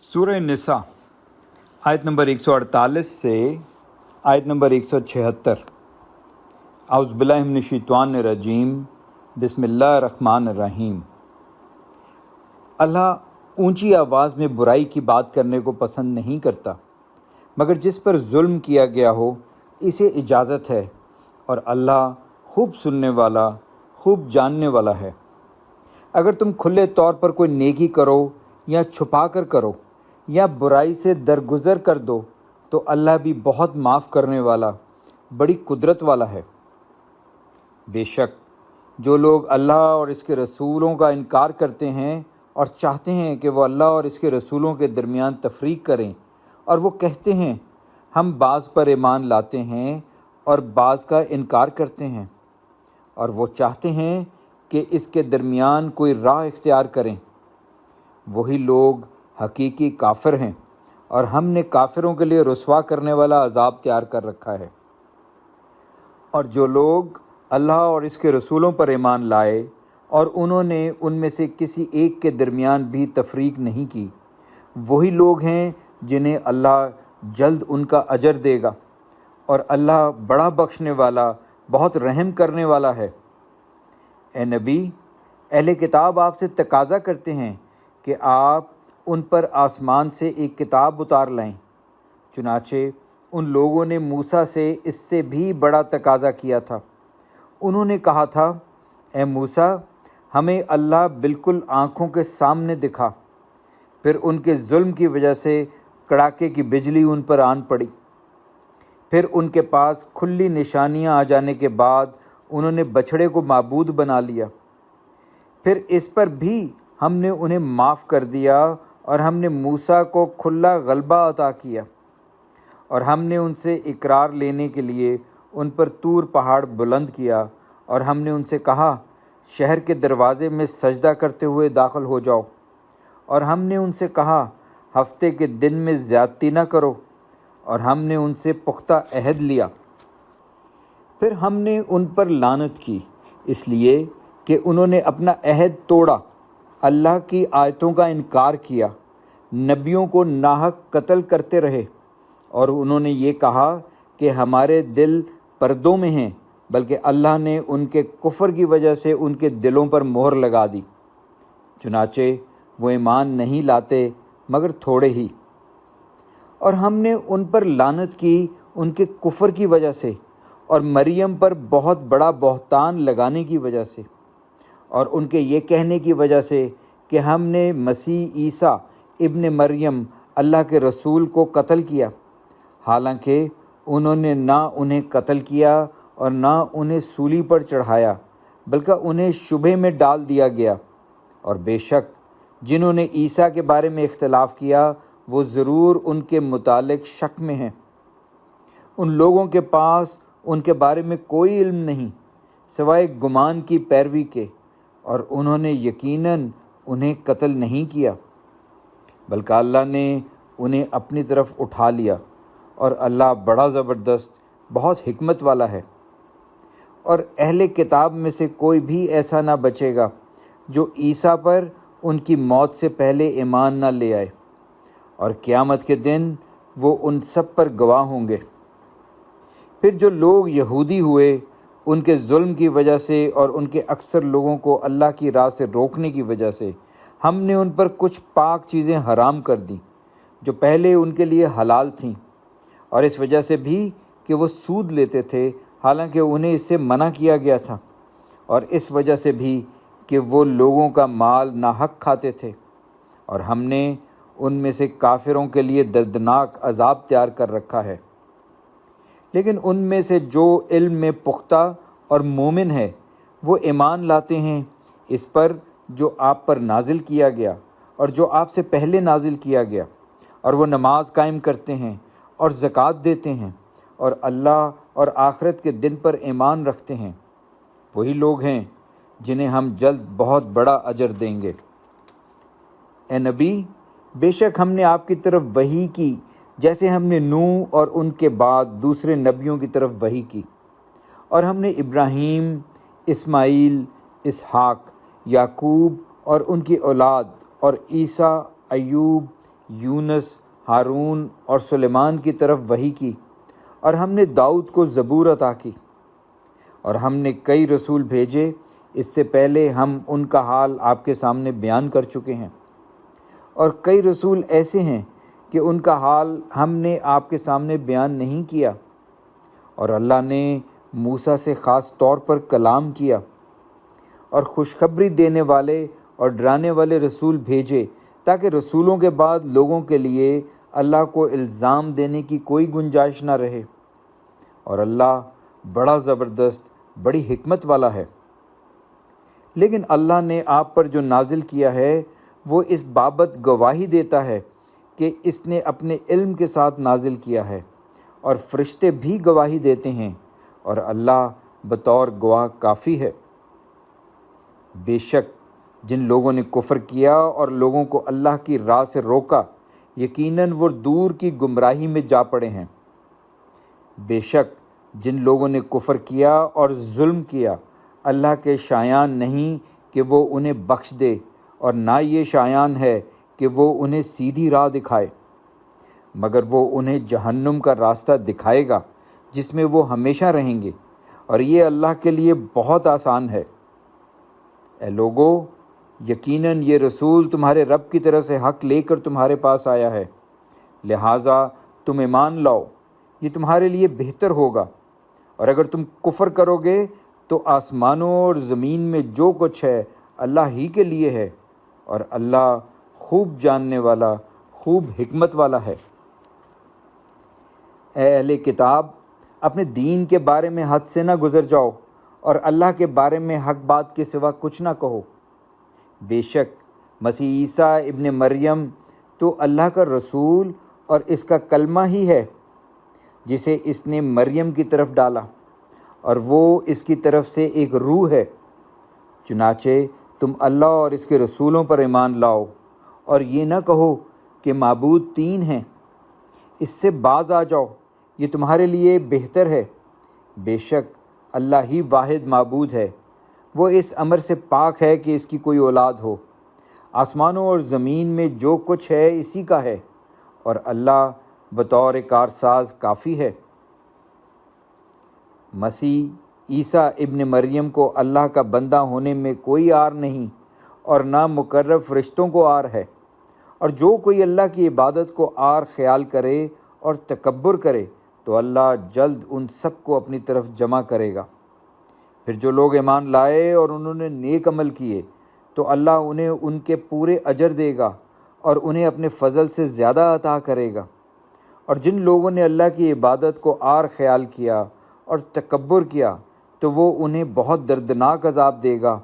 सूरह निसा आयत नंबर 148 से आयत नंबर 176। औज़ुबिल्लाहि मिनश्शैतानिर्रजीम। बिस्मिल्लाहिर्रहमानिर्रहीम। अल्लाह ऊंची आवाज़ में बुराई की बात करने को पसंद नहीं करता, मगर जिस पर जुल्म किया गया हो इसे इजाज़त है, और अल्लाह खूब सुनने वाला, खूब जानने वाला है। अगर तुम खुले तौर पर कोई नेकी करो या छुपा कर करो या बुराई से दरगुजर कर दो तो अल्लाह भी बहुत माफ़ करने वाला, बड़ी कुदरत वाला है। बेशक जो लोग अल्लाह और इसके रसूलों का इनकार करते हैं और चाहते हैं कि वो अल्लाह और इसके रसूलों के दरमियान तफरीक करें, और वो कहते हैं हम बाज़ पर ईमान लाते हैं और बाज़ का इनकार करते हैं, और वो चाहते हैं कि इसके दरमियान कोई राह इख्तियार करें, वही लोग हकीकी काफिर हैं, और हमने काफिरों के लिए रुसवा करने वाला अजाब तैयार कर रखा है। और जो लोग अल्लाह और इसके रसूलों पर ईमान लाए और उन्होंने उनमें से किसी एक के दरमियान भी तफरीक नहीं की, वही लोग हैं जिन्हें अल्लाह जल्द उनका अजर देगा, और अल्लाह बड़ा बख्शने वाला, बहुत रहम करने वाला है। ए नबी, अहले किताब आपसे तकाज़ा करते हैं कि आप उन पर आसमान से एक किताब उतार लाएं। चुनाचे उन लोगों ने मूसा से इससे भी बड़ा तकाज़ा किया था। उन्होंने कहा था, ए मूसा, हमें अल्लाह बिल्कुल आँखों के सामने दिखा। फिर उनके जुल्म की वजह से कड़ाके की बिजली उन पर आन पड़ी। फिर उनके पास खुली निशानियां आ जाने के बाद उन्होंने बछड़े को माबूद बना लिया। फिर इस पर भी हमने उन्हें माफ़ कर दिया, और हमने मूसा को खुला गलबा अता किया, और हमने उनसे इकरार लेने के लिए उन पर तूर पहाड़ बुलंद किया, और हमने उनसे कहा शहर के दरवाज़े में सजदा करते हुए दाखिल हो जाओ, और हमने उनसे कहा हफ्ते के दिन में ज़्यादती न करो, और हमने उनसे पुख्ता अहद लिया। फिर हमने उन पर लानत की इसलिए कि उन्होंने अपना अहद तोड़ा, अल्लाह की आयतों का इनकार किया, नबियों को नाहक कत्ल करते रहे, और उन्होंने ये कहा कि हमारे दिल पर्दों में हैं, बल्कि अल्लाह ने उनके कुफ्र की वजह से उनके दिलों पर मोहर लगा दी। चुनाचे वो ईमान नहीं लाते मगर थोड़े ही। और हमने उन पर लानत की उनके कुफ्र की वजह से, और मरियम पर बहुत बड़ा बहतान लगाने की वजह से, और उनके ये कहने की वजह से कि हमने मसीह ईसा इब्न मरियम अल्लाह के रसूल को कत्ल किया, हालांकि उन्होंने ना उन्हें कत्ल किया और ना उन्हें सूली पर चढ़ाया, बल्कि उन्हें शुबे में डाल दिया गया। और बेशक जिन्होंने ईसा के बारे में इख्तलाफ किया वो ज़रूर उनके मुतालिक शक में हैं। उन लोगों के पास उनके बारे में कोई इल्म नहीं सिवाय गुमान की पैरवी के, और उन्होंने यकीनन उन्हें कत्ल नहीं किया, बल्कि अल्लाह ने उन्हें अपनी तरफ उठा लिया, और अल्लाह बड़ा ज़बरदस्त, बहुत हिकमत वाला है। और अहले किताब में से कोई भी ऐसा ना बचेगा जो ईसा पर उनकी मौत से पहले ईमान ना ले आए, और क़यामत के दिन वो उन सब पर गवाह होंगे। फिर जो लोग यहूदी हुए, उनके जुल्म की वजह से और उनके अक्सर लोगों को अल्लाह की राह से रोकने की वजह से हमने उन पर कुछ पाक चीज़ें हराम कर दी जो पहले उनके लिए हलाल थीं, और इस वजह से भी कि वो सूद लेते थे हालांकि उन्हें इससे मना किया गया था, और इस वजह से भी कि वो लोगों का माल नाहक खाते थे। और हमने उनमें से काफिरों के लिए दर्दनाक अजाब तैयार कर रखा है। लेकिन उनमें से जो इल्म में पुख्ता और मोमिन है वो ईमान लाते हैं इस पर जो आप पर नाजिल किया गया और जो आपसे पहले नाजिल किया गया, और वो नमाज कायम करते हैं और ज़कात देते हैं और अल्लाह और आखिरत के दिन पर ईमान रखते हैं। वही लोग हैं जिन्हें हम जल्द बहुत बड़ा अजर देंगे। ए नबी, बेशक हमने आपकी तरफ वही की जैसे हमने नूह और उनके बाद दूसरे नबियों की तरफ वही की, और हमने इब्राहीम, इस्माईल, इसहाक, याकूब और उनकी औलाद, और ईसा, अय्यूब, یونس، ہارون اور سلیمان کی طرف وحی کی، اور ہم نے داؤد کو زبور عطا کی، اور ہم نے کئی رسول بھیجے، اس سے پہلے ہم ان کا حال آپ کے سامنے بیان کر چکے ہیں، اور کئی رسول ایسے ہیں کہ ان کا حال ہم نے آپ کے سامنے بیان نہیں کیا، اور اللہ نے موسیٰ سے خاص طور پر کلام کیا، اور خوشخبری دینے والے اور ڈرانے والے رسول بھیجے تاکہ رسولوں کے بعد لوگوں کے لیے اللہ کو الزام دینے کی کوئی گنجائش نہ رہے، اور اللہ بڑا زبردست، بڑی حکمت والا ہے۔ لیکن اللہ نے آپ پر جو نازل کیا ہے وہ اس بابت گواہی دیتا ہے کہ اس نے اپنے علم کے ساتھ نازل کیا ہے، اور فرشتے بھی گواہی دیتے ہیں، اور اللہ بطور گواہ کافی ہے۔ بے شک جن لوگوں نے کفر کیا اور لوگوں کو اللہ کی راہ سے روکا، یقیناً وہ دور کی گمراہی میں جا پڑے ہیں۔ بے شک جن لوگوں نے کفر کیا اور ظلم کیا، اللہ کے شایان نہیں کہ وہ انہیں بخش دے، اور نہ یہ شایان ہے کہ وہ انہیں سیدھی راہ دکھائے، مگر وہ انہیں جہنم کا راستہ دکھائے گا جس میں وہ ہمیشہ رہیں گے، اور یہ اللہ کے لیے بہت آسان ہے۔ اے لوگو، یقیناً یہ رسول تمہارے رب کی طرف سے حق لے کر تمہارے پاس آیا ہے، لہٰذا تم ایمان لاؤ، یہ تمہارے لیے بہتر ہوگا، اور اگر تم کفر کرو گے تو آسمانوں اور زمین میں جو کچھ ہے اللہ ہی کے لیے ہے، اور اللہ خوب جاننے والا، خوب حکمت والا ہے۔ اے اہل کتاب، اپنے دین کے بارے میں حد سے نہ گزر جاؤ، اور اللہ کے بارے میں حق بات کے سوا کچھ نہ کہو۔ بے شک مسیح عیسیٰ ابن مریم تو اللہ کا رسول اور اس کا کلمہ ہی ہے، جسے اس نے مریم کی طرف ڈالا، اور وہ اس کی طرف سے ایک روح ہے۔ چنانچہ تم اللہ اور اس کے رسولوں پر ایمان لاؤ، اور یہ نہ کہو کہ معبود تین ہیں، اس سے باز آ جاؤ، یہ تمہارے لیے بہتر ہے۔ بے شک اللہ ہی واحد معبود ہے، وہ اس امر سے پاک ہے کہ اس کی کوئی اولاد ہو۔ آسمانوں اور زمین میں جو کچھ ہے اسی کا ہے، اور اللہ بطور کارساز کافی ہے۔ مسیح عیسیٰ ابن مریم کو اللہ کا بندہ ہونے میں کوئی عار نہیں، اور نہ مقرب فرشتوں کو عار ہے، اور جو کوئی اللہ کی عبادت کو عار خیال کرے اور تکبر کرے تو اللہ جلد ان سب کو اپنی طرف جمع کرے گا۔ پھر جو لوگ ایمان لائے اور انہوں نے نیک عمل کیے تو اللہ انہیں ان کے پورے اجر دے گا، اور انہیں اپنے فضل سے زیادہ عطا کرے گا۔ اور جن لوگوں نے اللہ کی عبادت کو عار خیال کیا اور تکبر کیا تو وہ انہیں بہت دردناک عذاب دے گا،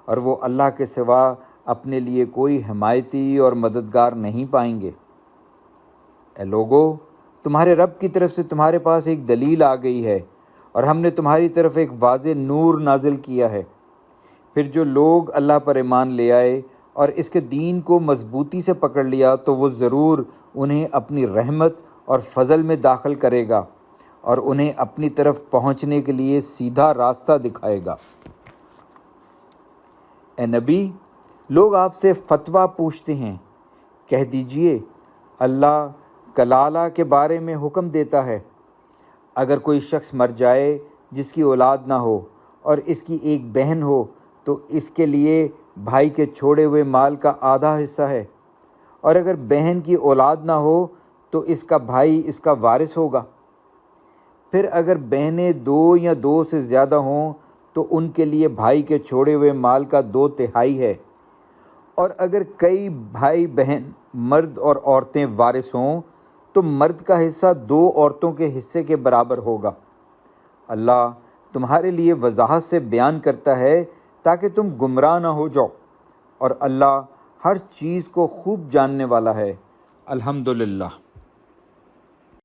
اور وہ اللہ کے سوا اپنے لیے کوئی حمایتی اور مددگار نہیں پائیں گے۔ اے لوگو، تمہارے رب کی طرف سے تمہارے پاس ایک دلیل آ گئی ہے، اور ہم نے تمہاری طرف ایک واضح نور نازل کیا ہے۔ پھر جو لوگ اللہ پر ایمان لے آئے اور اس کے دین کو مضبوطی سے پکڑ لیا تو وہ ضرور انہیں اپنی رحمت اور فضل میں داخل کرے گا، اور انہیں اپنی طرف پہنچنے کے لیے سیدھا راستہ دکھائے گا۔ اے نبی، لوگ آپ سے فتویٰ پوچھتے ہیں، کہہ دیجئے اللہ کلالہ کے بارے میں حکم دیتا ہے، اگر کوئی شخص مر جائے جس کی اولاد نہ ہو اور اس کی ایک بہن ہو تو اس کے لیے بھائی کے چھوڑے ہوئے مال کا آدھا حصہ ہے، اور اگر بہن کی اولاد نہ ہو تو اس کا بھائی اس کا وارث ہوگا۔ پھر اگر بہنیں دو یا دو سے زیادہ ہوں تو ان کے لیے بھائی کے چھوڑے ہوئے مال کا 2/3 ہے، اور اگر کئی بھائی بہن مرد اور عورتیں وارث ہوں تو مرد کا حصہ 2 عورتوں کے حصے کے برابر ہوگا۔ اللہ تمہارے لیے وضاحت سے بیان کرتا ہے تاکہ تم گمراہ نہ ہو جاؤ، اور اللہ ہر چیز کو خوب جاننے والا ہے۔ الحمدللہ۔